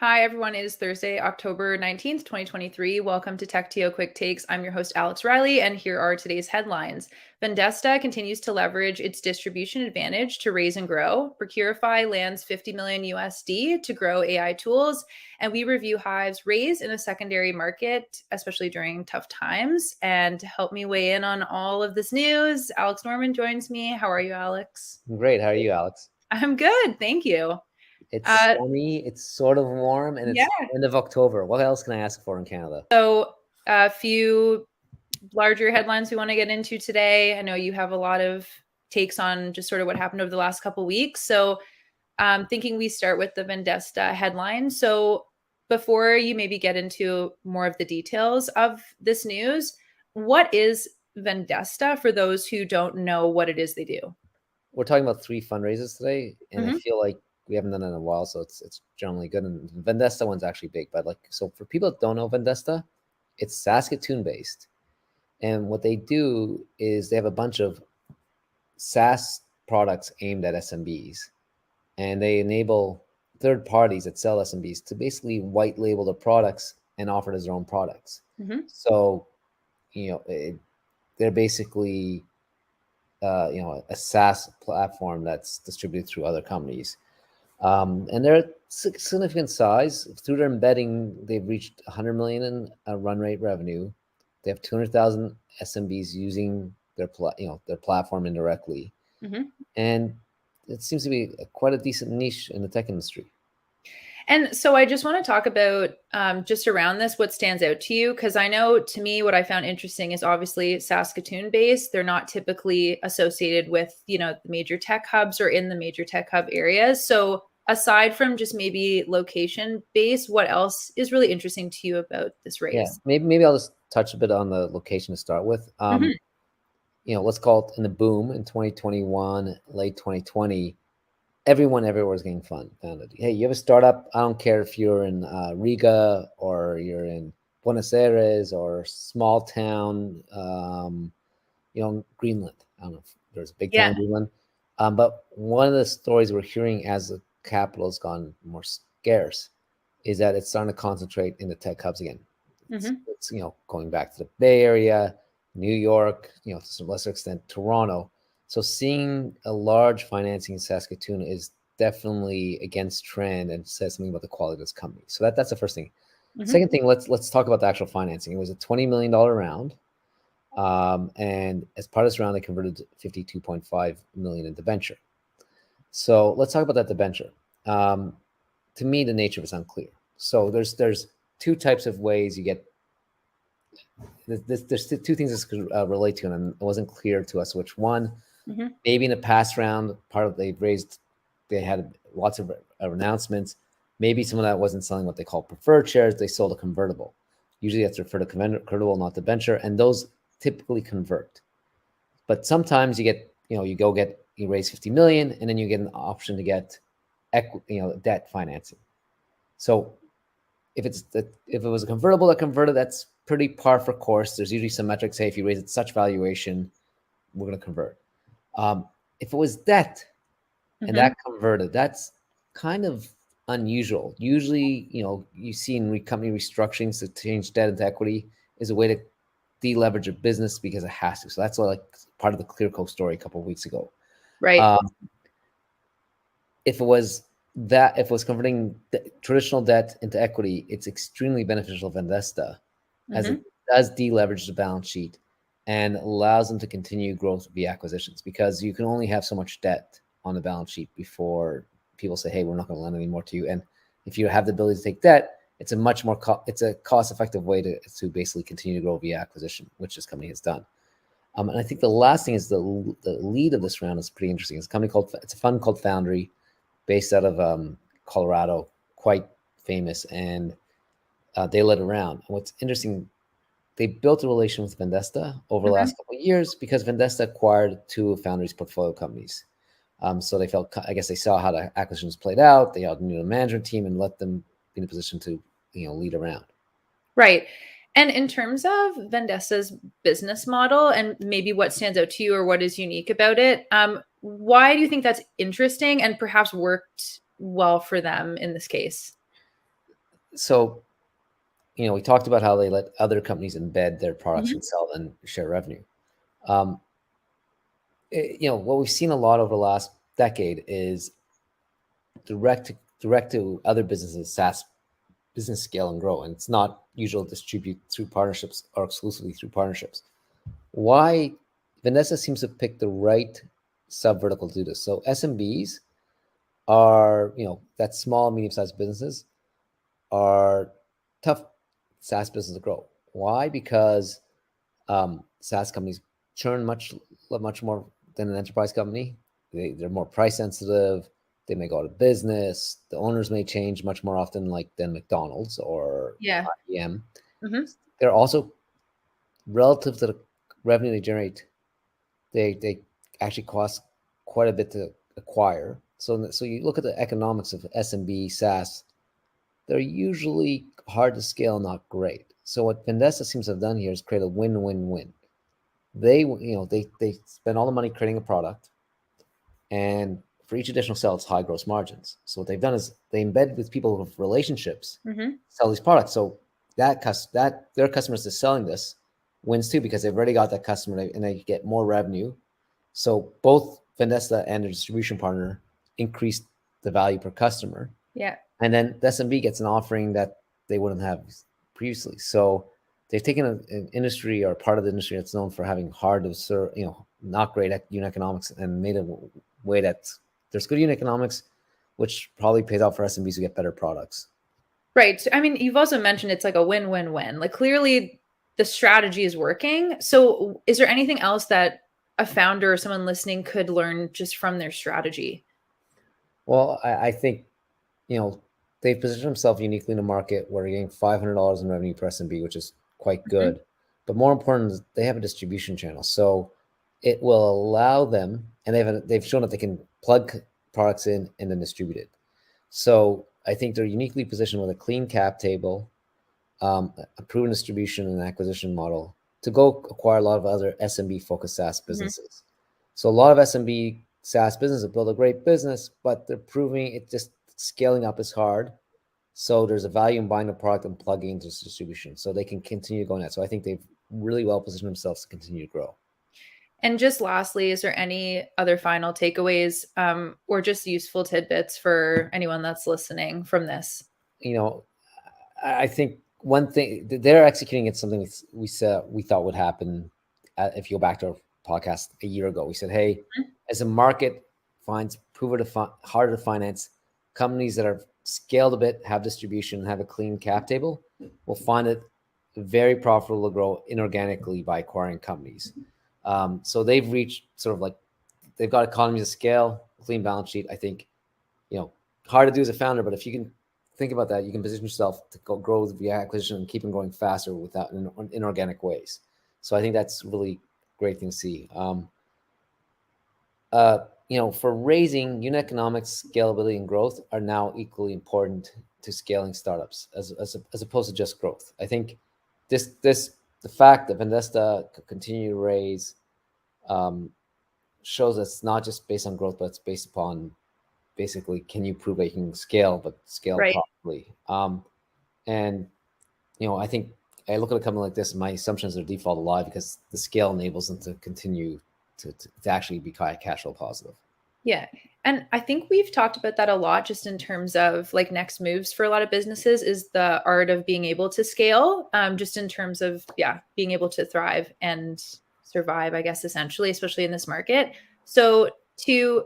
Hi, everyone. It is Thursday, October 19th, 2023. Welcome to TechTO Quick Takes. I'm your host, Alex Reilly, and here are today's headlines. Vendasta continues to leverage its distribution advantage to raise and grow. Procurify lands 50 million USD to grow AI tools. And we review Hiive's raise in a secondary market, especially during tough times. And to help me weigh in on all of this news, Alex Norman joins me. How are you, Alex? Great. How are you, Alex? I'm good. Thank you. It's Uh, sunny, it's sort of warm, and yeah. it's end of October. What else can I ask for in Canada? So, a few larger headlines we want to get into today. I know you have a lot of takes on just sort of what happened over the last couple weeks. So, thinking we start with the Vendasta headline. So, before you maybe get into more of the details of this news, what is Vendasta for those who don't know what it is they do? We're talking about three fundraisers today, and I Mm-hmm. feel like we haven't done it in a while, so it's generally good. And Vendesta one's actually big, but so for people that don't know Vendesta, it's Saskatoon based, and what they do is they have a bunch of SaaS products aimed at SMBs, and they enable third parties that sell SMBs to basically white label the products and offer it as their own products. Mm-hmm. So they're basically a SaaS platform that's distributed through other companies, and they're significant size. Through their embedding, they've reached 100 million in run rate revenue. They have 200,000 SMBs using their platform indirectly, Mm-hmm. and it seems to be quite a decent niche in the tech industry. And so I just want to talk about just around this, what stands out to you? Because I know to me, what I found interesting is obviously Saskatoon based. They're not typically associated with, the major tech hubs or in the major tech hub areas. So aside from just maybe location based, what else is really interesting to you about this Yeah, race? maybe I'll just touch a bit on the location to start with. Mhm. Let's call it in the boom in 2021, late 2020. Everyone everywhere is getting founded. Hey, you have a startup? I don't care if you're in Riga or you're in Buenos Aires or small town, Greenland. I don't know if there's a big town Yeah. in Greenland. But one of the stories we're hearing as the capital has gone more scarce is that it's starting to concentrate in the tech hubs again. Hmm. It's going back to the Bay Area, New York, to some lesser extent Toronto. So seeing a large financing in Saskatoon is definitely against trend and says something about the quality of this company. So that's the first thing. Hmm. Second thing, let's talk about the actual financing. It was a $20 million round, and as part of this round, they converted 52.5 million into debenture. So let's talk about that debenture. Um, to me, the nature of it's unclear. So there's two types of ways you get. There's two things this could relate to, and it wasn't clear to us which one. Hmm. Maybe in the past round, they had lots of announcements. Maybe some of that wasn't selling what they call preferred shares. They sold a convertible. Usually that's referred to convertible, not debenture, and those typically convert. But sometimes you raise 50 million, and then you get an option to get debt financing. So if it was a convertible that converted, that's pretty par for course. There's usually some metrics. Say if you raise it such valuation, we're going to convert. If it was debt and Hmm. that converted, that's kind of unusual. Usually, you see in company restructurings to change debt into equity is a way to deleverage a business because it has to. So that's like part of the Clearco story a couple of weeks ago. Right. Um, if it was converting traditional debt into equity, it's extremely beneficial to Vendasta as it Hmm. does deleverage the balance sheet and allows them to continue growth via acquisitions, because you can only have so much debt on the balance sheet before people say, hey, we're not going to lend any more to you. And if you have the ability to take debt, it's a much more it's a cost-effective way to basically continue to grow via acquisition, which this company has done. And I think the last thing is the lead of this round is pretty interesting. It's a fund called Foundry, based out of Colorado, quite famous, and they led around. What's interesting, they built a relation with Vendasta over the Hmm. last couple of years because Vendasta acquired two of Foundry's portfolio companies. So they felt, I guess, they saw how the acquisitions played out. They knew the management team and let them be in a position to, lead around. Right. And in terms of Vendasta's business model and maybe what stands out to you or what is unique about it, why do you think that's interesting and perhaps worked well for them in this case? So, we talked about how they let other companies embed their products Mhm. and sell and share revenue. Um, what we've seen a lot over the last decade is direct to other businesses, SaaS business scale and grow, and it's not usual to distribute through partnerships or exclusively through partnerships. Why Vanessa seems to pick the right sub vertical to do this. So SMBs are, that small, medium-sized businesses are tough SaaS business to grow. Why? Because SaaS companies churn much more than an enterprise company. They're more price sensitive. They may go out of business. The owners may change much more often, like than McDonald's or Yeah. IBM. Mhm. They're also relative to the revenue they generate. They actually cost quite a bit to acquire. So you look at the economics of SMB SaaS, they're usually hard to scale, not great. So what Vendasta seems to have done here is create a win-win-win. They spend all the money creating a product, and for each additional sale, it's high gross margins. So what they've done is they embed with people with relationships, Mhm. sell these products. So that their customers is selling this wins too because they've already got that customer and they get more revenue. So both Vendesta and their distribution partner increase the value per customer, Yeah. and then the SMB gets an offering that they wouldn't have previously. So they've taken an industry or part of the industry that's known for having hard to serve, not great unit economics, and made a way that there's good unit economics, which probably pays out for SMBs to get better products. Right. I mean, you've also mentioned it's like a win-win-win. Like clearly the strategy is working. So is there anything else that a founder or someone listening could learn just from their strategy? Well, I think they've positioned themselves uniquely in the market where they're getting $500 in revenue per SMB, which is quite Mhm. good. But more important, is they have a distribution channel, so it will allow them, and they've shown that they can plug products in and then distribute it. So I think they're uniquely positioned with a clean cap table, a proven distribution and acquisition model to go acquire a lot of other SMB focused SaaS Mhm. businesses. So a lot of SMB SaaS businesses build a great business, but they're proving it just scaling up is hard. So there's a value in buying a product and plugging into this distribution so they can continue going that. So I think they've really well positioned themselves to continue to grow. And just lastly, is there any other final takeaways or just useful tidbits for anyone that's listening from this? You know, I think one thing they're executing it's something we said we thought would happen. If you go back to our podcast a year ago, we said, "Hey, Mhm. as a market finds harder to finance, companies that are scaled a bit, have distribution, have a clean cap table, will find it very profitable to grow inorganically by acquiring companies." So they've reached sort of like they've got economies of scale, clean balance sheet. I think you know hard to do as a founder, but if you can think about that, you can position yourself to grow via acquisition and keep them growing faster without in inorganic ways. So I think that's really great thing to see. For raising unit economics, scalability, and growth are now equally important to scaling startups as opposed to just growth. I think this the fact that Vendasta could continue to raise um, shows that it's not just based on growth, but it's based upon basically can you prove that you can scale, but scale Right. properly. And I think I look at a company like this, my assumptions are default alive because the scale enables them to continue to actually be cash flow positive. Yeah. And I think we've talked about that a lot just in terms of like next moves for a lot of businesses is the art of being able to scale, just in terms of, yeah, being able to thrive and survive, I guess, essentially, especially in this market. So, to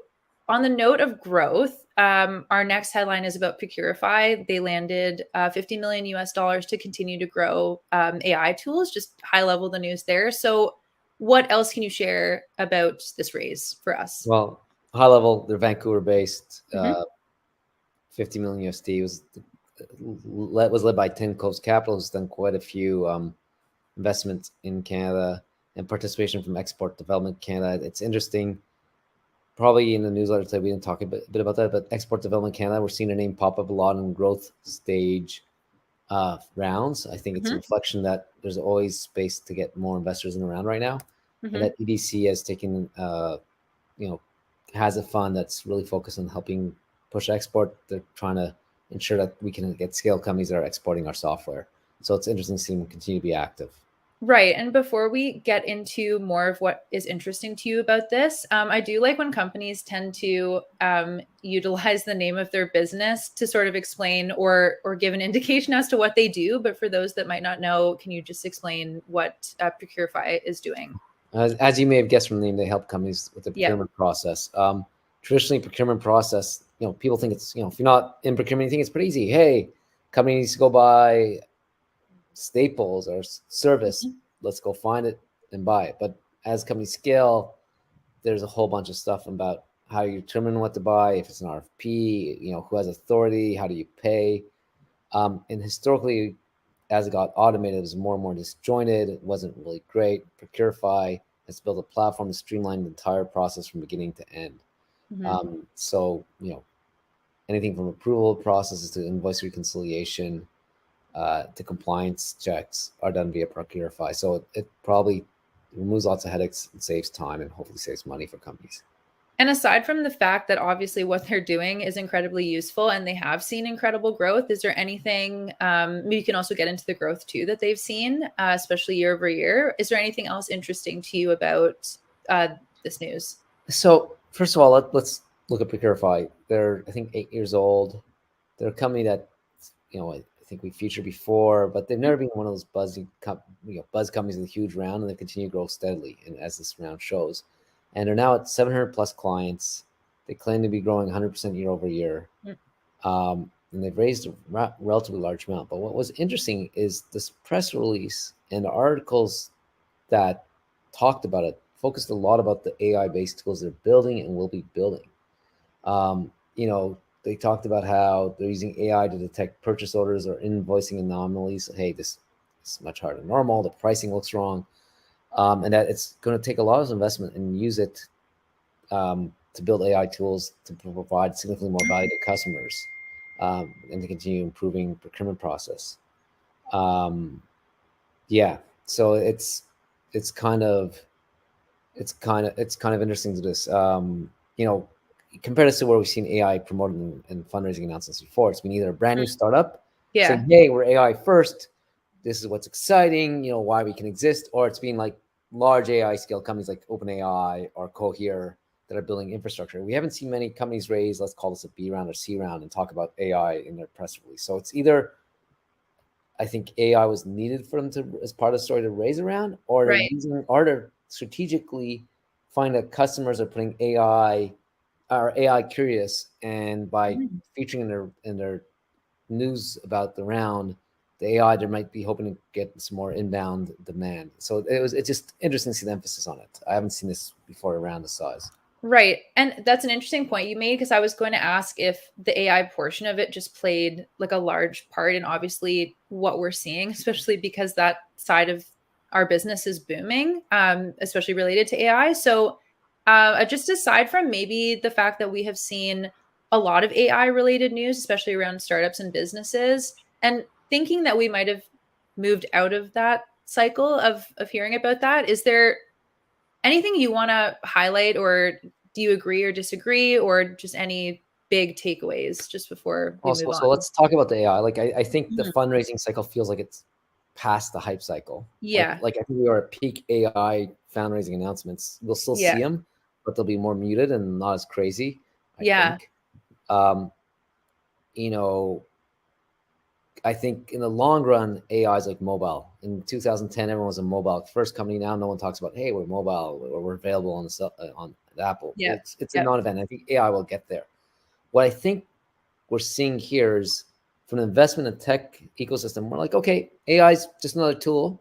on the note of growth, our next headline is about Procurify. They landed 50 million US dollars to continue to grow AI tools, just high level the news there. So, what else can you share about this raise for us? Well, high level, they're Vancouver based. Mhm. 50 million USD was led by Ten Coves Capital, who's done quite a few investments in Canada and participation from Export Development Canada. It's interesting. Probably in the newsletter today, we didn't talk a bit about that, but Export Development Canada, we're seeing a name pop up a lot in growth stage rounds. I think it's a Mhm. reflection that there's always space to get more investors in the round right now, and Mhm. that EDC has taken, you know, has a fund that's really focused on helping push export. They're trying to ensure that we can get scale companies that are exporting our software. So it's interesting to see them continue to be active. Right. And before we get into more of what is interesting to you about this, I do like when companies tend to utilize the name of their business to sort of explain or give an indication as to what they do. But for those that might not know, can you just explain what Procurify is doing? As you may have guessed from the name, they help companies with the Yeah. procurement process. Traditionally, procurement process, people think it's, if you're not in procurement, you think it's pretty easy. Hey, company needs to go buy staples or service. Mhm. Let's go find it and buy it. But as companies scale, there's a whole bunch of stuff about how you determine what to buy, if it's an RFP, who has authority, how do you pay. And historically, as it got automated, it was more and more disjointed. It wasn't really great. Procurify has built a platform to streamline the entire process from beginning to end. Mhm. So, anything from approval processes to invoice reconciliation to compliance checks are done via Procurify. So it probably removes lots of headaches and saves time and hopefully saves money for companies. And aside from the fact that obviously what they're doing is incredibly useful and they have seen incredible growth, is there anything, you can also get into the growth too that they've seen, especially year over year. Is there anything else interesting to you about this news? So first of all, let's look at Procurify. They're, I think, 8 years old. They're a company that, I think we featured before, but they've never been one of those buzz companies with a huge round, and they continue to grow steadily, and as this round shows. And they're now at 700 plus clients. They claim to be growing 100% year over year. Mm. And they've raised a relatively large amount. But what was interesting is this press release and the articles that talked about it focused a lot about the AI-based tools they're building and will be building. They talked about how they're using AI to detect purchase orders or invoicing anomalies. Hey, this is much harder than normal. The pricing looks wrong. And that it's going to take a lot of investment and use it to build AI tools to provide significantly more value to customers and to continue improving procurement process. Yeah, so it's kind of interesting to this. Compared to where we've seen AI promoted in fundraising announcements before, it's been either a brand new startup Yeah. saying, "Hey, we're AI first. This is what's exciting. Why we can exist," or it's been like large AI scale companies like OpenAI or Cohere that are building infrastructure. We haven't seen many companies raise, let's call this a B round or C round, and talk about AI in their press release. So it's either, I think AI was needed for them to, as part of the story, to raise a round, or they're Right. using, or they're strategically find that customers are putting AI, are AI curious, and by Mhm. featuring in their news about the round, the AI, they might be hoping to get some more inbound demand. So it's just interesting to see the emphasis on it. I haven't seen this before around the size. Right. And that's an interesting point you made because I was going to ask if the AI portion of it just played like a large part in obviously what we're seeing, especially because that side of our business is booming, especially related to AI. So, just aside from maybe the fact that we have seen a lot of AI related news, especially around startups and businesses, and thinking that we might have moved out of that cycle of hearing about that, is there anything you want to highlight, or do you agree or disagree, or just any big takeaways just before we Also, move so on? let's talk about the AI. Like I think the Mhm. fundraising cycle feels like it's past the hype cycle. Like Yeah. like I think we are at peak AI fundraising announcements. We'll still Yeah. see them, but they'll be more muted and not as crazy, I Yeah. think. Um, you know, I think in the long run, AI is like mobile. In 2010, everyone was a mobile first company. Now no one talks about, hey, we're mobile or we're available on on the Apple. Yeah. It's a Yep. non-event. I think AI will get there. What I think we're seeing here is from an investment in tech ecosystem, we're like, okay, AI is just another tool.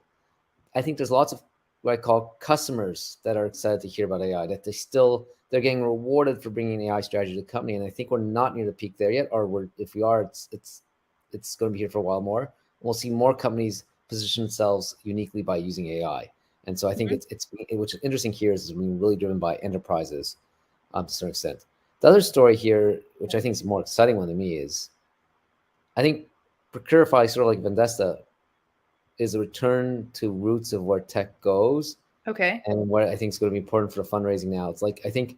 I think there's lots of what I call customers that are excited to hear about AI, that they're getting rewarded for bringing AI strategy to the company. And I think we're not near the peak there yet, or if we are, it's going to be here for a while more. We'll see more companies position themselves uniquely by using AI. And so I think Mhm. which is interesting here is being really driven by enterprises to a certain extent. The other story here, which I think is a more exciting one to me, is I think Procurify, sort of like Vendasta, is a return to roots of where tech goes Okay. and what I think is going to be important for the fundraising now. It's like I think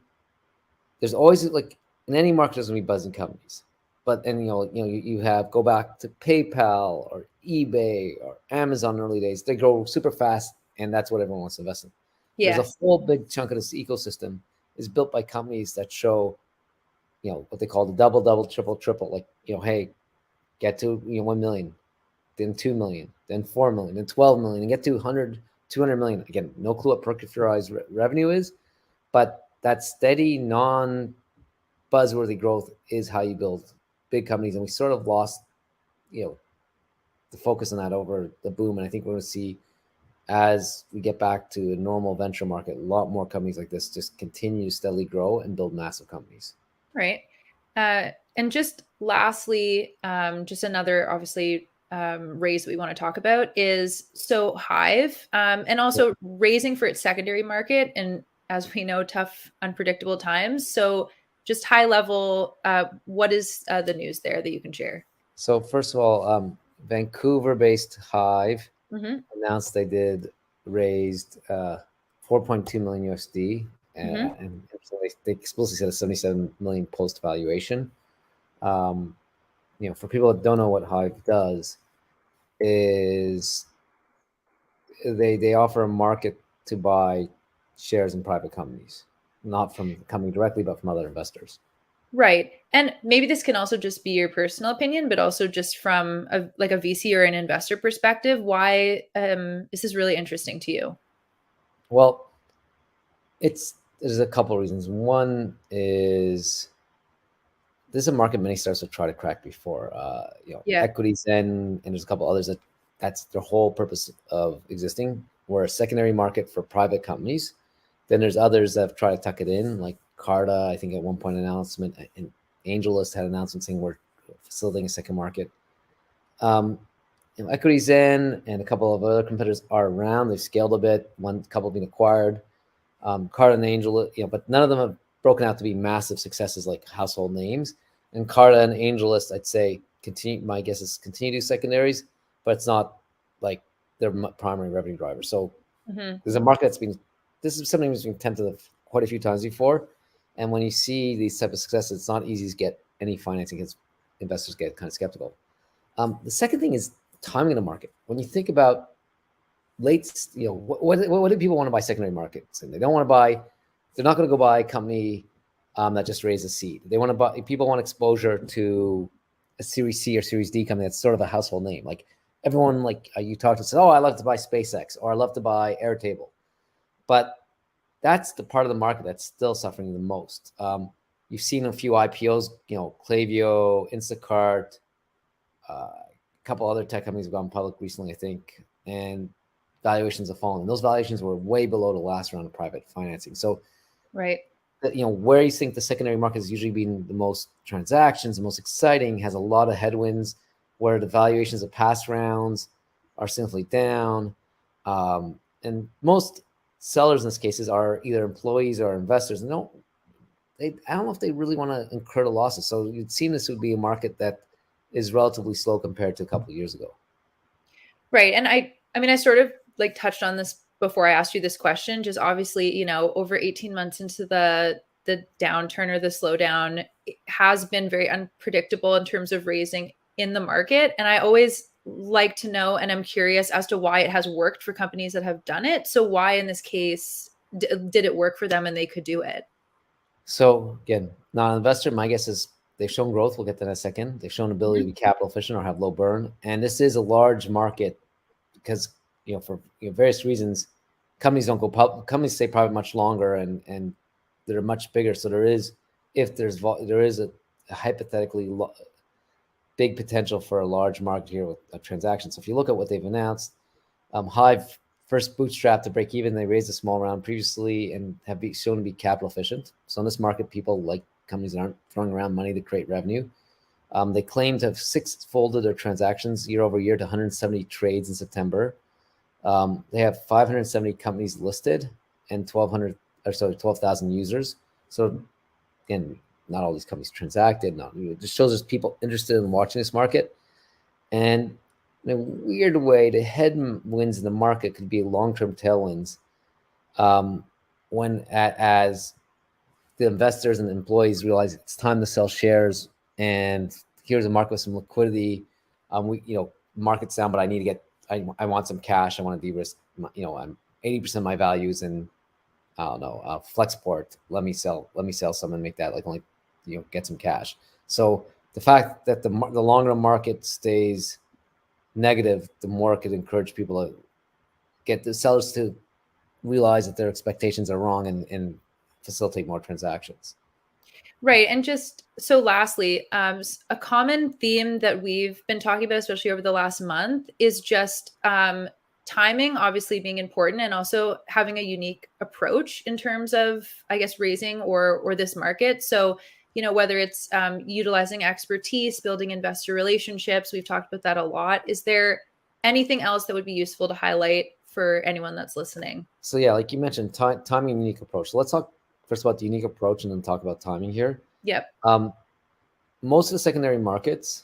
there's always, like, in any market there's going to be buzzing companies, but then you have go back to PayPal or eBay or Amazon early days. They grow super fast, and that's what everyone wants to invest in. There's a Yeah. whole big chunk of this ecosystem is built by companies that show, what they call the double, double, triple, triple. Like, hey, get to 1 million, then 2 million, then 4 million, then 12 million, and get to 100, 200 million. Again, no clue what Procurify's revenue is, but that steady, non-buzzworthy growth is how you build big companies. And we sort of lost, the focus on that over the boom. And I think we're going to see, as we get back to a normal venture market, a lot more companies like this just continue to steadily grow and build massive companies. Right. And just lastly, just another obviously raise that we want to talk about is so Hiive, and also raising for its secondary market. And as we know, tough, unpredictable times. So just high level, what is the news there that you can share? So first of all, Vancouver-based Hiive Mm-hmm. announced they did raised 4.2 million USD, Mm-hmm. and so they explicitly said a 77 million post valuation. Um, for people that don't know what Hive does, is they offer a market to buy shares in private companies, not from the company directly, but from other investors. Right. And maybe this can also just be your personal opinion, but also just from a VC or an investor perspective, why is this really interesting to you? Well, there's a couple of reasons. One is this is a market many startups have tried to crack before. Yeah. Equities and there's a couple others that's their whole purpose of existing. We're a secondary market for private companies. Then there's others that have tried to tuck it in, like Carta. I think at one point announcement, and AngelList had an announcement saying we're facilitating a second market. Um, Equities and a couple of other competitors are around. They've scaled a bit. One couple being acquired. Carta and Angel, but none of them have broken out to be massive successes like household names. And Carta and AngelList, I'd say, continue. My guess is continue to do secondaries, but it's not like their primary revenue driver. So Mm-hmm. there's a market that's been. This is something that's been tempted quite a few times before, and when you see these type of successes, it's not easy to get any financing because investors get kind of skeptical. The second thing is timing of the market. When you think about late, what do people want to buy secondary markets? And they don't want to buy, they're not going to go buy a company that just raised a seed. They want to buy, people want exposure to a Series C or Series D company that's sort of a household name. Like everyone, like you talked to, said, oh, I love to buy SpaceX or I love to buy Airtable. But that's the part of the market that's still suffering the most. You've seen a few IPOs, Klaviyo, Instacart, a couple other tech companies have gone public recently, I think, and valuations have fallen. And those valuations were way below the last round of private financing. So, Right. Where you think the secondary market has usually been the most transactions, the most exciting, has a lot of headwinds, where the valuations of past rounds are significantly down. And most sellers in this cases are either employees or investors. And I don't know if they really want to incur the losses. So you'd seem this would be a market that is relatively slow compared to a couple of years ago. Right. And I mean, I sort of like touched on this before I asked you this question, just obviously, over 18 months into the downturn or the slowdown, it has been very unpredictable in terms of raising in the market. And I always like to know, and I'm curious as to why it has worked for companies that have done it. So why in this case did it work for them and they could do it? So again, not an investor. My guess is they've shown growth. We'll get to that in a second. They've shown ability to Mm-hmm. be capital efficient or have low burn. And this is a large market because, for various reasons, companies don't go public. Companies stay private much longer and they're much bigger. So there is, if there's, there is a hypothetically big potential for a large market here with a transaction. So if you look at what they've announced, Hive first bootstrap to break even. They raised a small round previously and have shown to be capital efficient. So in this market, people like companies that aren't throwing around money to create revenue. They claim to have six-folded their transactions year over year to 170 trades in September. They have 570 companies listed and 12,000 users. So again, not all these companies transacted. It just shows us people interested in watching this market. And in a weird way, the headwinds in the market could be long-term tailwinds as the investors and the employees realize it's time to sell shares and here's a market with some liquidity. We, market's down, but I need to get, I want some cash. I want to de-risk, I'm 80% of my values in, I don't know, Flexport. Let me sell some and make that like only, get some cash. So the fact that the longer the market stays negative, the more it could encourage people to get the sellers to realize that their expectations are wrong and facilitate more transactions. Right. And just so lastly, a common theme that we've been talking about, especially over the last month, is just timing obviously being important, and also having a unique approach in terms of, I guess, raising or this market. So, whether it's utilizing expertise, building investor relationships, we've talked about that a lot. Is there anything else that would be useful to highlight for anyone that's listening? So yeah, like you mentioned, timing and unique approach. So let's talk first about the unique approach and then talk about timing here. Yep. Most of the secondary markets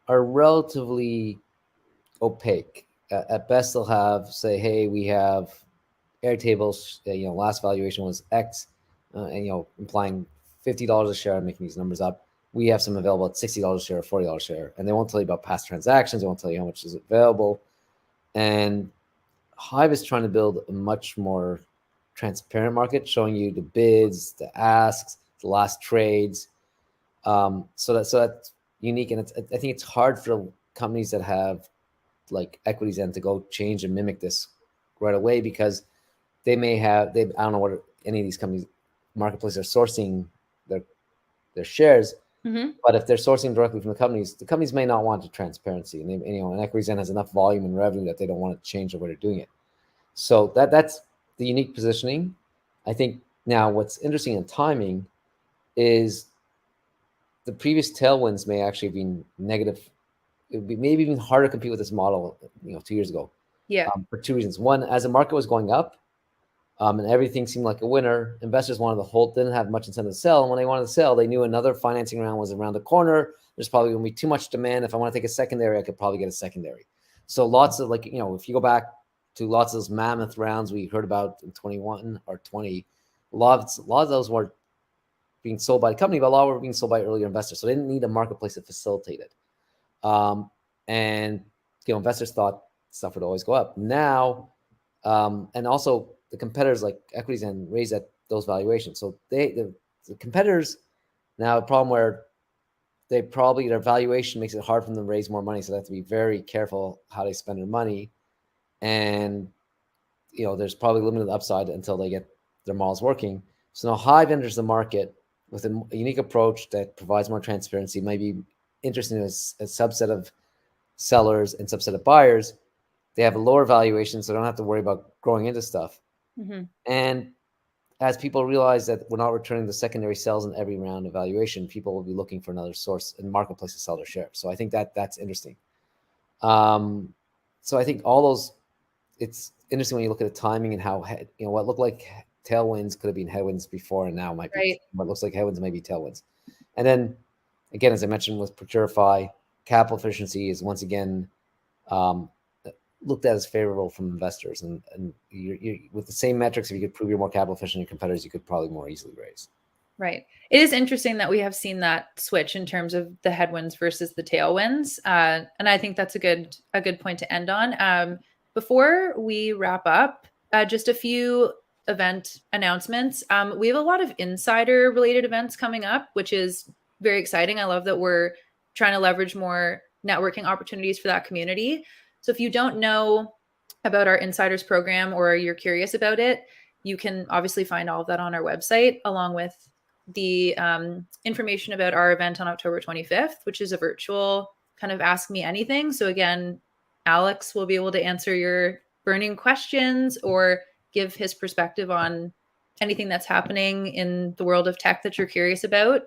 are relatively opaque. At best, they'll have, say, hey, we have Airtable's, last valuation was X, and, implying $50 a share. I'm making these numbers up. We have some available at $60 a share or $40 a share. And they won't tell you about past transactions. They won't tell you how much is available. And Hiive is trying to build a much more transparent market, showing you the bids, the asks, the last trades. So that's unique, and I think it's hard for companies that have like equities and to go change and mimic this right away, because they I don't know what any of these companies marketplaces are sourcing their shares. Mm-hmm. But if they're sourcing directly from the companies may not want the transparency, and and EquityZen has enough volume and revenue that they don't want to change the way they're doing it. So that's the unique positioning. I think now what's interesting in timing is the previous tailwinds may actually have been negative. It would be maybe even harder to compete with this model, 2 years ago. Yeah. For two reasons. One, as the market was going up, and everything seemed like a winner, investors wanted to hold, didn't have much incentive to sell. And when they wanted to sell, they knew another financing round was around the corner. There's probably going to be too much demand. If I want to take a secondary, I could probably get a secondary. So lots of if you go back to lots of those mammoth rounds we heard about in 21 or 20, a lot of those were being sold by the company, but a lot were being sold by earlier investors. So they didn't need a marketplace to facilitate it. And investors thought stuff would always go up. Now, and also the competitors like EquityZen raised at those valuations. So the competitors now have a problem where their valuation makes it hard for them to raise more money. So they have to be very careful how they spend their money. And there's probably limited upside until they get their models working. So now Hiive enters the market with a unique approach that provides more transparency, maybe interesting as a subset of sellers and subset of buyers. They have a lower valuation, so they don't have to worry about growing into stuff. Mm-hmm. And as people realize that we're not returning the secondary sales in every round of valuation, people will be looking for another source in marketplace to sell their shares. So I think that's interesting. So I think all those, it's interesting when you look at the timing and how what looked like tailwinds could have been headwinds before, and now might be Right. what looks like headwinds may be tailwinds. And then again, as I mentioned with Procurify, capital efficiency is once again looked at as favorable from investors, and you're with the same metrics. If you could prove you're more capital efficient than your competitors, you could probably more easily raise. Right. It is interesting that we have seen that switch in terms of the headwinds versus the tailwinds, and I think that's a good point to end on. Before we wrap up, just a few event announcements. We have a lot of insider related events coming up, which is very exciting. I love that we're trying to leverage more networking opportunities for that community. So if you don't know about our insiders program or you're curious about it, you can obviously find all of that on our website, along with the information about our event on October 25th, which is a virtual kind of ask me anything. So again, Alex will be able to answer your burning questions or give his perspective on anything that's happening in the world of tech that you're curious about.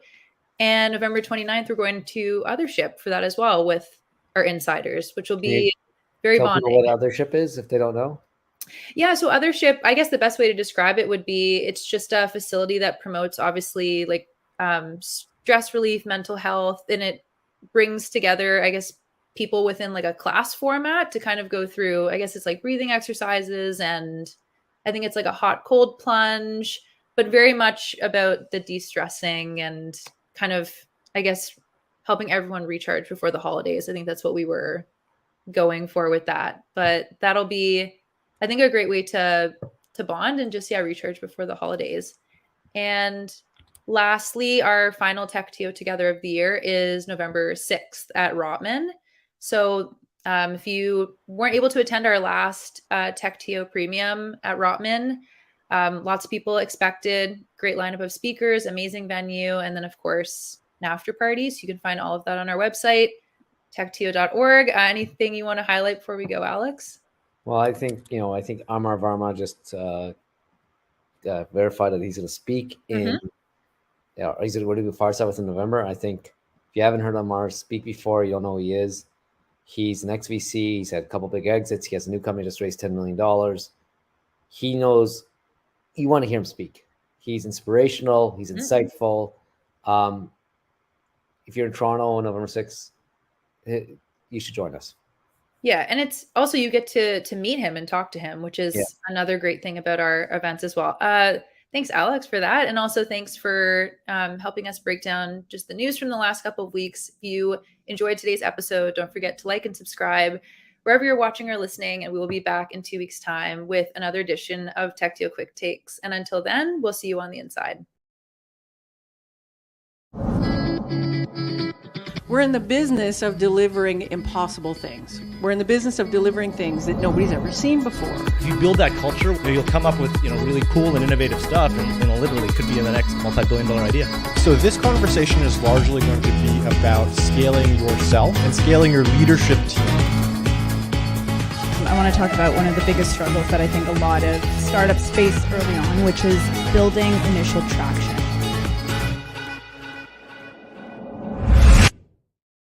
And November 29th, we're going to Othership for that as well with our insiders, which will be very Tell bonding. people what Othership is if they don't know. Yeah, so Othership, I guess the best way to describe it would be it's just a facility that promotes obviously like stress relief, mental health, and it brings together, I guess, people within like a class format to kind of go through, I guess it's like breathing exercises, and I think it's like a hot cold plunge, but very much about the de-stressing and kind of, I guess, helping everyone recharge before the holidays. I think that's what we were going for with that. But that'll be, I think, a great way to bond and just recharge before the holidays. And lastly, our final TechTO together of the year is November 6th at Rotman. So if you weren't able to attend our last TechTO Premium at Rotman, lots of people expected, great lineup of speakers, amazing venue, and then of course an after party. So you can find all of that on our website, techto.org. Anything you want to highlight before we go, Alex? Well, I think Amar Varma just verified that he's going to speak in. He's going to do Fireside with in November. I think if you haven't heard Amar speak before, you don't know who he is. He's an ex-VC. He's had a couple big exits. He has a new company just raised $10 million. He knows. You want to hear him speak. He's inspirational. He's insightful. If you're in Toronto on November 6th, you should join us. Yeah, and it's also, you get to meet him and talk to him, which is another great thing about our events as well. Thanks, Alex, for that. And also thanks for helping us break down just the news from the last couple of weeks. If you enjoyed today's episode, don't forget to like and subscribe wherever you're watching or listening. And we will be back in 2 weeks' time with another edition of TechTO Quick Takes. And until then, we'll see you on the inside. We're in the business of delivering impossible things. We're in the business of delivering things that nobody's ever seen before. If you build that culture, you'll come up with really cool and innovative stuff, and literally could be in the next multi-billion-dollar idea. So this conversation is largely going to be about scaling yourself and scaling your leadership team. I want to talk about one of the biggest struggles that I think a lot of startups face early on, which is building initial traction.